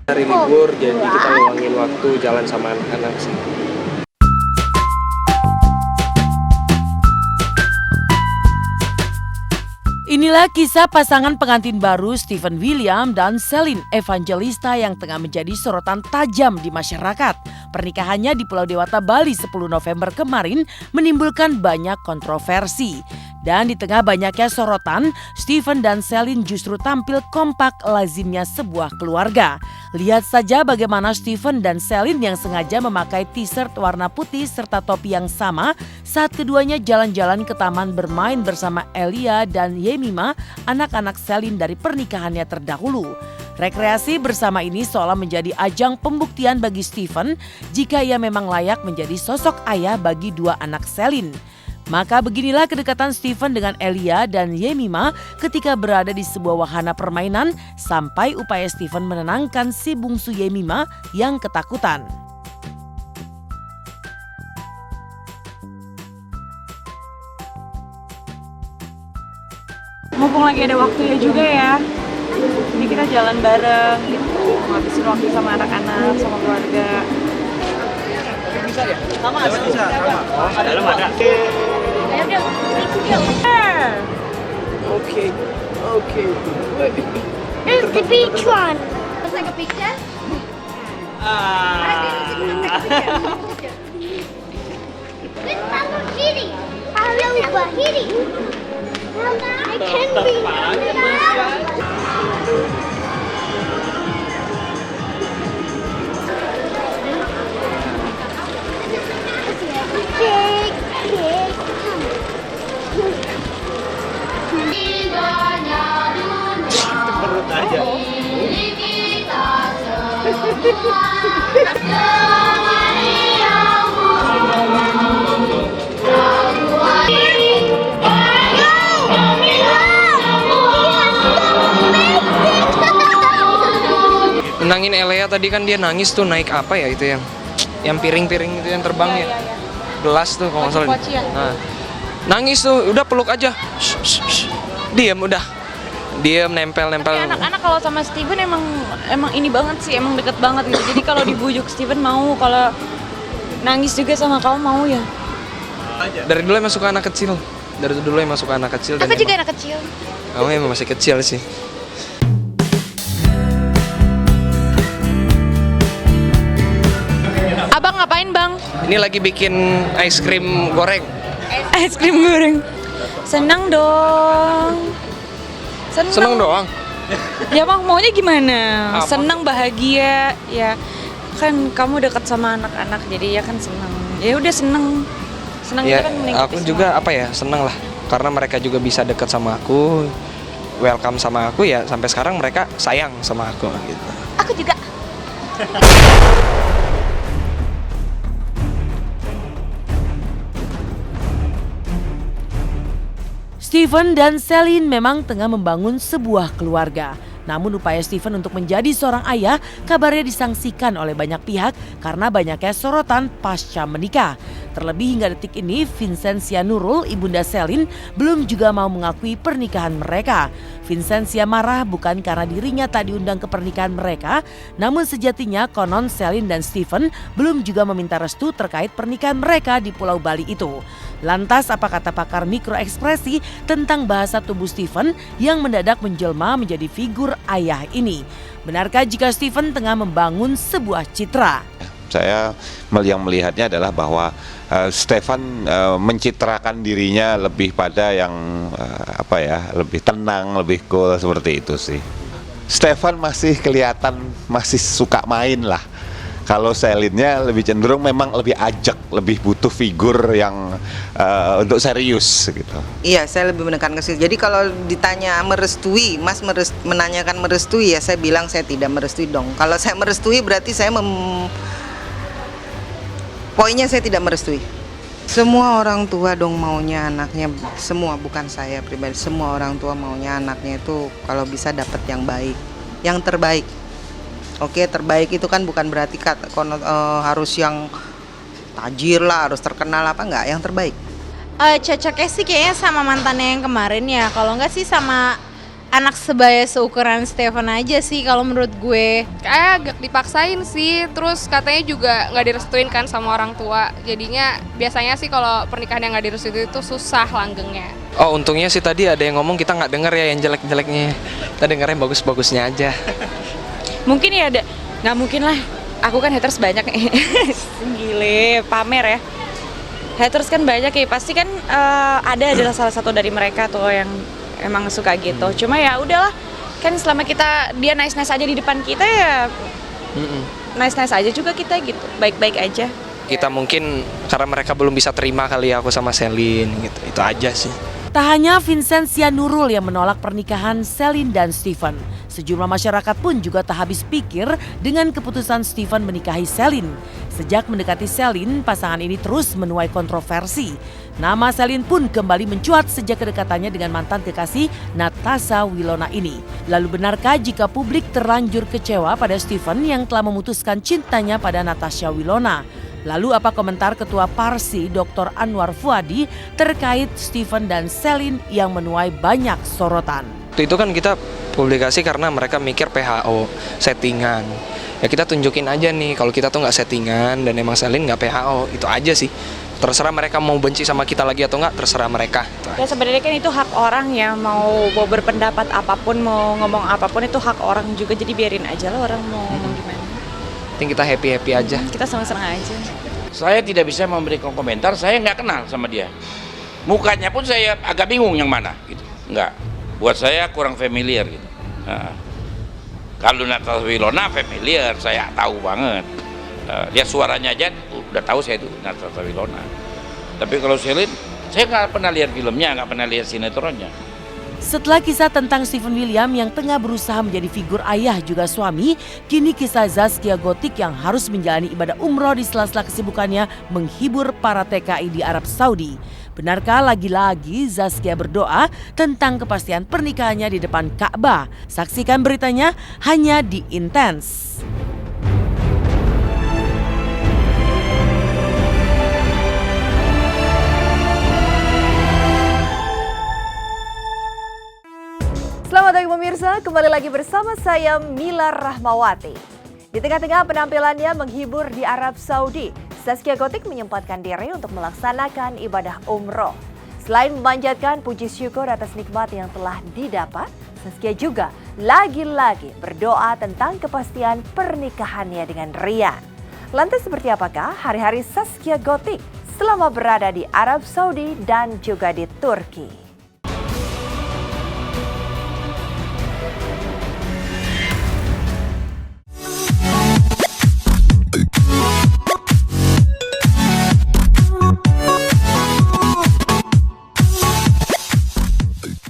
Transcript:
Hari libur, jadi kita luangin waktu jalan sama anak-anak sih. Inilah kisah pasangan pengantin baru Stephen William dan Celine Evangelista yang tengah menjadi sorotan tajam di masyarakat. Pernikahannya di Pulau Dewata, Bali 10 November kemarin menimbulkan banyak kontroversi. Dan di tengah banyaknya sorotan, Stephen dan Celine justru tampil kompak lazimnya sebuah keluarga. Lihat saja bagaimana Stephen dan Celine yang sengaja memakai t-shirt warna putih serta topi yang sama saat keduanya jalan-jalan ke taman bermain bersama Elia dan Yemima, anak-anak Celine dari pernikahannya terdahulu. Rekreasi bersama ini seolah menjadi ajang pembuktian bagi Stephen jika ia memang layak menjadi sosok ayah bagi dua anak Celine. Maka beginilah kedekatan Stephen dengan Elia dan Yemima ketika berada di sebuah wahana permainan sampai upaya Stephen menenangkan si bungsu Yemima yang ketakutan. Mumpung lagi ada waktunya juga ya, jadi kita jalan bareng gitu, ngabisin waktu sama anak-anak, sama keluarga. Bisa ya? Sama. Dalam ada. Okay. It's the beach one. Let's take a picture. This Hello Kitty. Hello Kitty. I can be. Perut aja. Menangin Elea tadi kan dia nangis tuh, naik apa ya itu yang piring-piring itu yang terbang ya. Gelas tuh kalau nggak salah. Nah, nangis tuh, udah peluk aja. Diam udah. Diam nempel. Tapi anak-anak kalau sama Stephen emang ini banget sih, emang deket banget gitu. Jadi kalau dibujuk Stephen mau, kalau nangis juga sama kamu mau ya. Dari dulu emang suka anak kecil. Dari dulu emang suka anak kecil. Aku juga anak kecil. Kamu emang masih kecil sih. Abang ngapain bang? Ini lagi bikin es krim goreng. Es krim goreng. Senang dong. Seneng doang. Ya bang, maunya gimana? Apa? Senang, bahagia, ya kan kamu dekat sama anak-anak, jadi ya kan senang. Ya udah senang Ya, itu kan menikmati aku juga seneng lah. Karena mereka juga bisa dekat sama aku, welcome sama aku ya. Sampai sekarang mereka sayang sama aku gitu. Aku juga. Stephen dan Celine memang tengah membangun sebuah keluarga. Namun upaya Stephen untuk menjadi seorang ayah kabarnya disangsikan oleh banyak pihak karena banyaknya sorotan pasca menikah. Terlebih hingga detik ini Vincentia Nurul, ibunda Celine, belum juga mau mengakui pernikahan mereka. Vincentia marah bukan karena dirinya tak diundang ke pernikahan mereka, namun sejatinya konon Celine dan Stephen belum juga meminta restu terkait pernikahan mereka di Pulau Bali itu. Lantas apa kata pakar mikroekspresi tentang bahasa tubuh Stephen yang mendadak menjelma menjadi figur ayah ini? Benarkah jika Stephen tengah membangun sebuah citra? Saya yang melihatnya adalah bahwa Stephen mencitrakan dirinya lebih pada yang lebih tenang, lebih cool seperti itu sih. Stephen masih kelihatan masih suka main lah. Kalau Celine-nya lebih cenderung memang lebih ajak, lebih butuh figur yang untuk serius gitu. Iya, saya lebih menekan ke situ. Jadi kalau ditanya merestui, menanyakan merestui, ya saya bilang saya tidak merestui dong. Kalau saya merestui berarti saya poinnya saya tidak merestui. Semua orang tua dong maunya anaknya, semua, bukan saya pribadi, semua orang tua maunya anaknya itu kalau bisa dapat yang baik, yang terbaik. Oke, terbaik itu kan bukan berarti harus yang tajir lah, harus terkenal apa, enggak, yang terbaik. Cocoknya sih kayaknya sama mantannya yang kemarin ya, kalau enggak sih sama anak sebaya seukuran Stefan aja sih kalau menurut gue. Kayak agak dipaksain sih, terus katanya juga nggak direstuin kan sama orang tua. Jadinya biasanya sih kalau pernikahan yang nggak direstuin itu susah langgengnya. Oh untungnya sih tadi ada yang ngomong, kita nggak denger ya yang jelek-jeleknya. Kita denger yang bagus-bagusnya aja. Mungkin ya ada, nggak mungkin lah. Aku kan haters banyak nih. Gile, pamer ya. Haters kan banyak ya, pasti kan ada adalah salah satu dari mereka tuh yang emang suka gitu. Cuma ya udahlah, kan selama dia nice aja di depan kita ya nice aja juga kita gitu, baik-baik aja. Kita mungkin karena mereka belum bisa terima kali ya aku sama Selin gitu, itu aja sih. Tak hanya Vincentia Nurul yang menolak pernikahan Selin dan Stephen, sejumlah masyarakat pun juga tak habis pikir dengan keputusan Stephen menikahi Selin. Sejak mendekati Selin, pasangan ini terus menuai kontroversi. Nama Selin pun kembali mencuat sejak kedekatannya dengan mantan kekasih Natasha Wilona ini. Lalu benarkah jika publik terlanjur kecewa pada Stephen yang telah memutuskan cintanya pada Natasha Wilona? Lalu apa komentar Ketua Parsi Dr. Anwar Fuadi terkait Stephen dan Selin yang menuai banyak sorotan? Itu kan kita publikasi karena mereka mikir PHO, settingan. Ya kita tunjukin aja nih kalau kita tuh nggak settingan dan emang Selin nggak PHO, itu aja sih. Terserah mereka mau benci sama kita lagi atau nggak, terserah mereka. Ya sebenarnya kan itu hak orang ya, mau berpendapat apapun, mau ngomong apapun itu hak orang juga, jadi biarin aja lah orang mau ngomong gimana. Penting kita happy-happy aja. Kita senang-senang aja. Saya tidak bisa memberikan komentar, saya nggak kenal sama dia. Mukanya pun saya agak bingung yang mana gitu. Nggak, buat saya kurang familiar gitu. Nah, kalau Natasha Wilona familiar, saya tahu banget. Lihat suaranya aja udah tahu saya itu Natasha Wilona. Tapi kalau Selin, saya nggak pernah lihat filmnya, nggak pernah lihat sinetronnya. Setelah kisah tentang Stephen William yang tengah berusaha menjadi figur ayah juga suami, kini kisah Zaskia Gotik yang harus menjalani ibadah umroh di sela-sela kesibukannya menghibur para TKI di Arab Saudi. Benarkah lagi-lagi Zaskia berdoa tentang kepastian pernikahannya di depan Ka'bah? Saksikan beritanya hanya di Intens. Selamat pagi pemirsa, kembali lagi bersama saya Mila Rahmawati. Di tengah-tengah penampilannya menghibur di Arab Saudi, Zaskia Gotik menyempatkan diri untuk melaksanakan ibadah umroh. Selain memanjatkan puji syukur atas nikmat yang telah didapat, Zaskia juga lagi-lagi berdoa tentang kepastian pernikahannya dengan Rian. Lantas seperti apakah hari-hari Zaskia Gotik selama berada di Arab Saudi dan juga di Turki?